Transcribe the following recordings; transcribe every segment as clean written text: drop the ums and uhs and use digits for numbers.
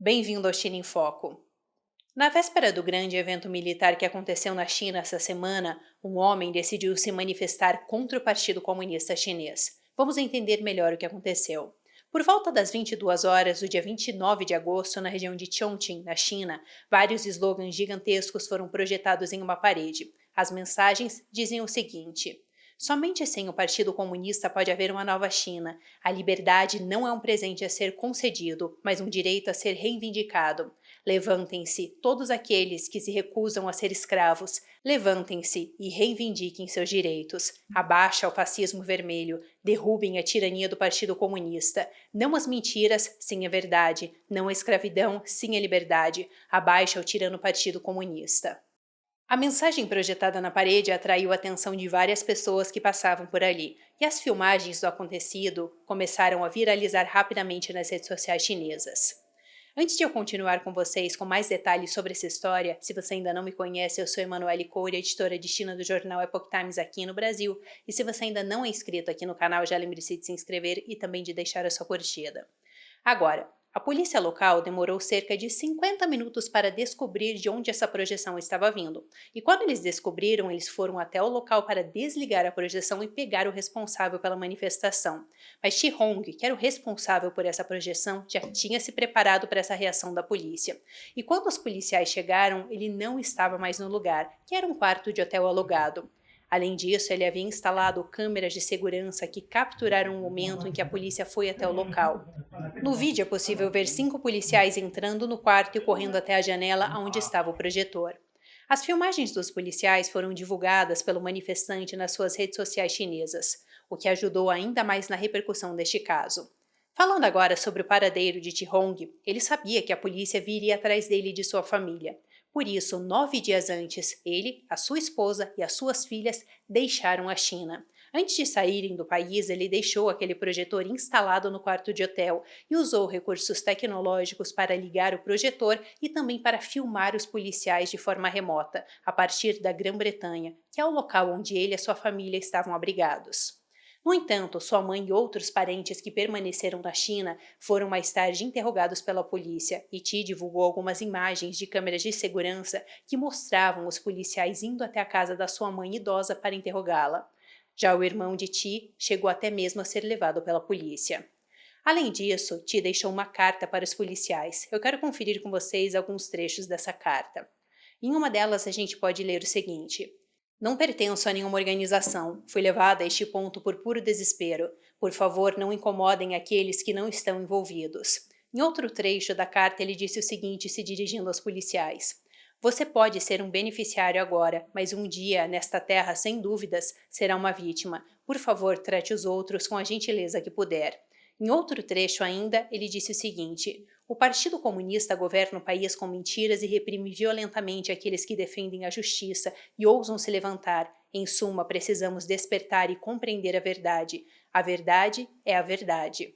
Bem-vindo ao China em Foco. Na véspera do grande evento militar que aconteceu na China essa semana, um homem decidiu se manifestar contra o Partido Comunista Chinês. Vamos entender melhor o que aconteceu. Por volta das 22 horas do dia 29 de agosto, na região de Chongqing, na China, vários slogans gigantescos foram projetados em uma parede. As mensagens dizem o seguinte: somente sem o Partido Comunista pode haver uma nova China. A liberdade não é um presente a ser concedido, mas um direito a ser reivindicado. Levantem-se, todos aqueles que se recusam a ser escravos. Levantem-se e reivindiquem seus direitos. Abaixa o fascismo vermelho. Derrubem a tirania do Partido Comunista. Não as mentiras, sim a verdade. Não a escravidão, sim a liberdade. Abaixa o tirano Partido Comunista. A mensagem projetada na parede atraiu a atenção de várias pessoas que passavam por ali, e as filmagens do acontecido começaram a viralizar rapidamente nas redes sociais chinesas. Antes de eu continuar com vocês com mais detalhes sobre essa história, se você ainda não me conhece, eu sou Emanuele Coure, editora de China do jornal Epoch Times aqui no Brasil, e se você ainda não é inscrito aqui no canal, já lembre-se de se inscrever e também de deixar a sua curtida. Agora, a polícia local demorou cerca de 50 minutos para descobrir de onde essa projeção estava vindo. E quando eles descobriram, eles foram até o local para desligar a projeção e pegar o responsável pela manifestação. Mas Shi Hong, que era o responsável por essa projeção, já tinha se preparado para essa reação da polícia. E quando os policiais chegaram, ele não estava mais no lugar, que era um quarto de hotel alugado. Além disso, ele havia instalado câmeras de segurança que capturaram o momento em que a polícia foi até o local. No vídeo é possível ver 5 policiais entrando no quarto e correndo até a janela onde estava o projetor. As filmagens dos policiais foram divulgadas pelo manifestante nas suas redes sociais chinesas, o que ajudou ainda mais na repercussão deste caso. Falando agora sobre o paradeiro de Chi Hong, ele sabia que a polícia viria atrás dele e de sua família. Por isso, 9 dias antes, ele, a sua esposa e as suas filhas deixaram a China. Antes de saírem do país, ele deixou aquele projetor instalado no quarto de hotel e usou recursos tecnológicos para ligar o projetor e também para filmar os policiais de forma remota, a partir da Grã-Bretanha, que é o local onde ele e a sua família estavam abrigados. No entanto, sua mãe e outros parentes que permaneceram na China foram mais tarde interrogados pela polícia, e Ti divulgou algumas imagens de câmeras de segurança que mostravam os policiais indo até a casa da sua mãe idosa para interrogá-la. Já o irmão de Ti chegou até mesmo a ser levado pela polícia. Além disso, Ti deixou uma carta para os policiais. Eu quero conferir com vocês alguns trechos dessa carta. Em uma delas, a gente pode ler o seguinte: não pertenço a nenhuma organização. Fui levada a este ponto por puro desespero. Por favor, não incomodem aqueles que não estão envolvidos. Em outro trecho da carta, ele disse o seguinte, se dirigindo aos policiais: você pode ser um beneficiário agora, mas um dia, nesta terra, sem dúvidas, será uma vítima. Por favor, trate os outros com a gentileza que puder. Em outro trecho ainda, ele disse o seguinte: o Partido Comunista governa o país com mentiras e reprime violentamente aqueles que defendem a justiça e ousam se levantar. Em suma, precisamos despertar e compreender a verdade. A verdade é a verdade.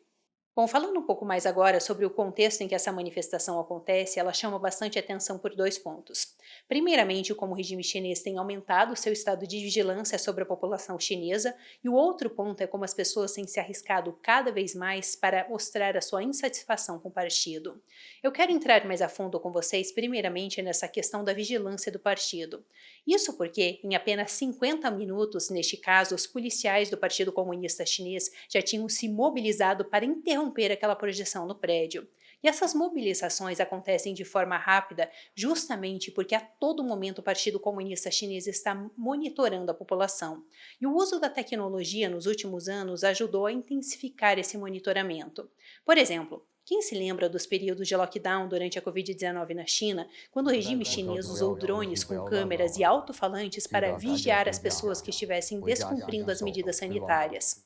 Bom, falando um pouco mais agora sobre o contexto em que essa manifestação acontece, ela chama bastante atenção por 2 pontos. Primeiramente, como o regime chinês tem aumentado seu estado de vigilância sobre a população chinesa, e o outro ponto é como as pessoas têm se arriscado cada vez mais para mostrar a sua insatisfação com o partido. Eu quero entrar mais a fundo com vocês, primeiramente, nessa questão da vigilância do partido. Isso porque, em apenas 50 minutos, neste caso, os policiais do Partido Comunista Chinês já tinham se mobilizado para interromper aquela projeção no prédio. E essas mobilizações acontecem de forma rápida justamente porque a todo momento o Partido Comunista Chinês está monitorando a população. E o uso da tecnologia nos últimos anos ajudou a intensificar esse monitoramento. Por exemplo, quem se lembra dos períodos de lockdown durante a Covid-19 na China, quando o regime chinês usou drones com câmeras e alto-falantes para vigiar as pessoas que estivessem descumprindo as medidas sanitárias?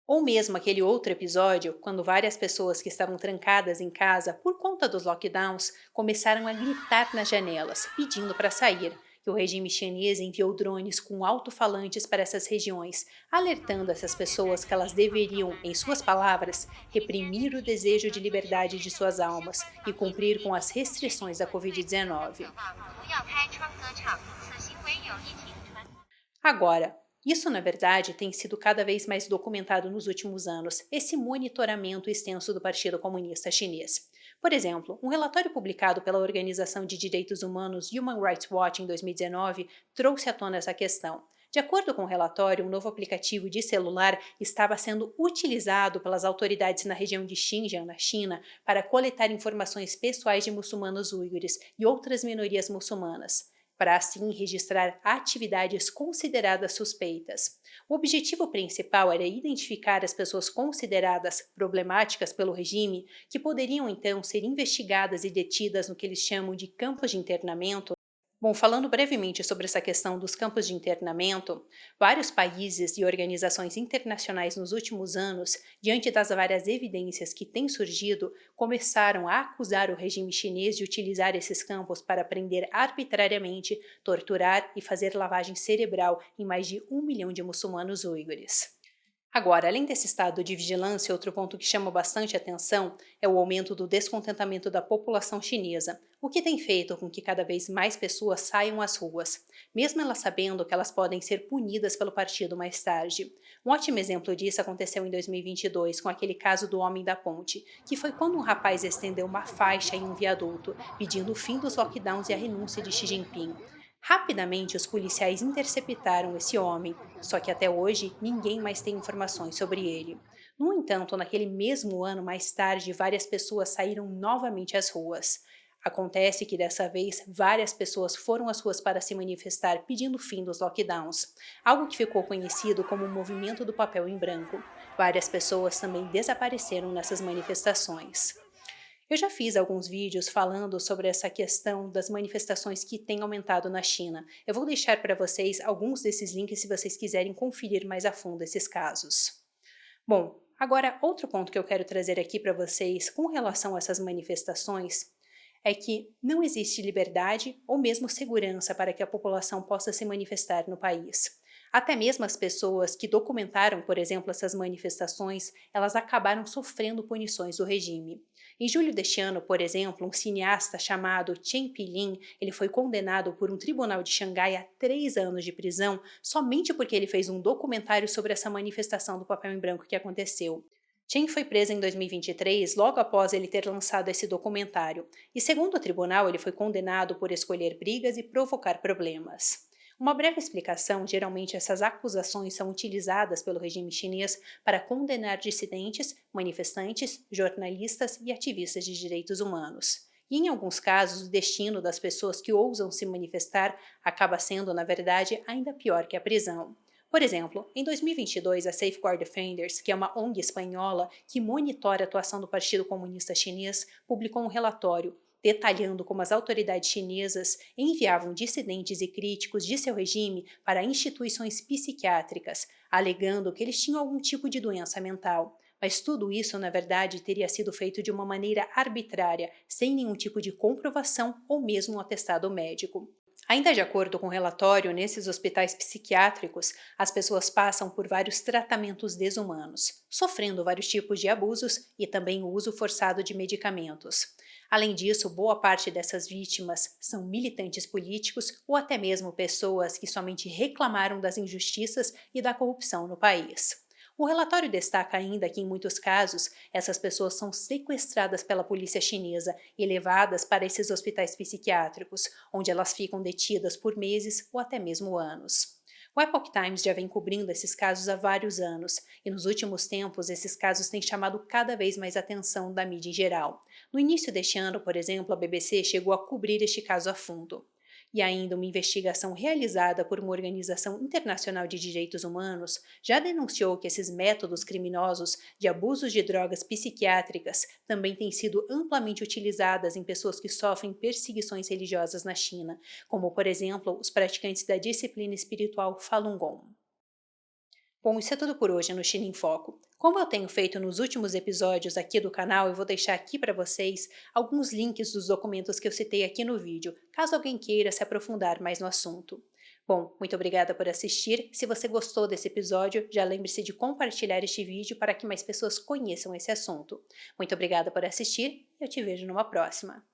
Ou mesmo aquele outro episódio, quando várias pessoas que estavam trancadas em casa por conta dos lockdowns começaram a gritar nas janelas, pedindo para sair, e o regime chinês enviou drones com alto-falantes para essas regiões, alertando essas pessoas que elas deveriam, em suas palavras, reprimir o desejo de liberdade de suas almas e cumprir com as restrições da Covid-19. Agora, Isso, na verdade, tem sido cada vez mais documentado nos últimos anos, esse monitoramento extenso do Partido Comunista Chinês. Por exemplo, um relatório publicado pela Organização de Direitos Humanos Human Rights Watch em 2019 trouxe à tona essa questão. De acordo com o relatório, um novo aplicativo de celular estava sendo utilizado pelas autoridades na região de Xinjiang, na China, para coletar informações pessoais de muçulmanos uigures e outras minorias muçulmanas, para assim registrar atividades consideradas suspeitas. O objetivo principal era identificar as pessoas consideradas problemáticas pelo regime, que poderiam então ser investigadas e detidas no que eles chamam de campos de internamento. Bom, falando brevemente sobre essa questão dos campos de internamento, vários países e organizações internacionais nos últimos anos, diante das várias evidências que têm surgido, começaram a acusar o regime chinês de utilizar esses campos para prender arbitrariamente, torturar e fazer lavagem cerebral em mais de 1 milhão de muçulmanos uigures. Agora, além desse estado de vigilância, outro ponto que chama bastante atenção é o aumento do descontentamento da população chinesa, o que tem feito com que cada vez mais pessoas saiam às ruas, mesmo elas sabendo que elas podem ser punidas pelo partido mais tarde. Um ótimo exemplo disso aconteceu em 2022, com aquele caso do Homem da Ponte, que foi quando um rapaz estendeu uma faixa em um viaduto, pedindo o fim dos lockdowns e a renúncia de Xi Jinping. Rapidamente, os policiais interceptaram esse homem, só que até hoje ninguém mais tem informações sobre ele. No entanto, naquele mesmo ano, mais tarde, várias pessoas saíram novamente às ruas. Acontece que dessa vez várias pessoas foram às ruas para se manifestar pedindo o fim dos lockdowns, algo que ficou conhecido como o movimento do papel em branco. Várias pessoas também desapareceram nessas manifestações. Eu já fiz alguns vídeos falando sobre essa questão das manifestações que têm aumentado na China. Eu vou deixar para vocês alguns desses links se vocês quiserem conferir mais a fundo esses casos. Bom, agora outro ponto que eu quero trazer aqui para vocês com relação a essas manifestações é que não existe liberdade ou mesmo segurança para que a população possa se manifestar no país. Até mesmo as pessoas que documentaram, por exemplo, essas manifestações, elas acabaram sofrendo punições do regime. Em julho deste ano, por exemplo, um cineasta chamado Chen Pilin, ele foi condenado por um tribunal de Xangai a 3 anos de prisão somente porque ele fez um documentário sobre essa manifestação do papel em branco que aconteceu. Chen foi preso em 2023, logo após ele ter lançado esse documentário, e segundo o tribunal, ele foi condenado por escolher brigas e provocar problemas. Uma breve explicação: geralmente essas acusações são utilizadas pelo regime chinês para condenar dissidentes, manifestantes, jornalistas e ativistas de direitos humanos. E em alguns casos, o destino das pessoas que ousam se manifestar acaba sendo, na verdade, ainda pior que a prisão. Por exemplo, em 2022, a Safeguard Defenders, que é uma ONG espanhola que monitora a atuação do Partido Comunista Chinês, publicou um relatório detalhando como as autoridades chinesas enviavam dissidentes e críticos de seu regime para instituições psiquiátricas, alegando que eles tinham algum tipo de doença mental. Mas tudo isso, na verdade, teria sido feito de uma maneira arbitrária, sem nenhum tipo de comprovação ou mesmo um atestado médico. Ainda de acordo com o relatório, nesses hospitais psiquiátricos, as pessoas passam por vários tratamentos desumanos, sofrendo vários tipos de abusos e também o uso forçado de medicamentos. Além disso, boa parte dessas vítimas são militantes políticos ou até mesmo pessoas que somente reclamaram das injustiças e da corrupção no país. O relatório destaca ainda que, em muitos casos, essas pessoas são sequestradas pela polícia chinesa e levadas para esses hospitais psiquiátricos, onde elas ficam detidas por meses ou até mesmo anos. O Epoch Times já vem cobrindo esses casos há vários anos, e nos últimos tempos esses casos têm chamado cada vez mais atenção da mídia em geral. No início deste ano, por exemplo, a BBC chegou a cobrir este caso a fundo. E ainda uma investigação realizada por uma organização internacional de direitos humanos já denunciou que esses métodos criminosos de abusos de drogas psiquiátricas também têm sido amplamente utilizadas em pessoas que sofrem perseguições religiosas na China, como, por exemplo, os praticantes da disciplina espiritual Falun Gong. Bom, isso é tudo por hoje no China em Foco. Como eu tenho feito nos últimos episódios aqui do canal, eu vou deixar aqui para vocês alguns links dos documentos que eu citei aqui no vídeo, caso alguém queira se aprofundar mais no assunto. Bom, muito obrigada por assistir. Se você gostou desse episódio, já lembre-se de compartilhar este vídeo para que mais pessoas conheçam esse assunto. Muito obrigada por assistir e eu te vejo numa próxima.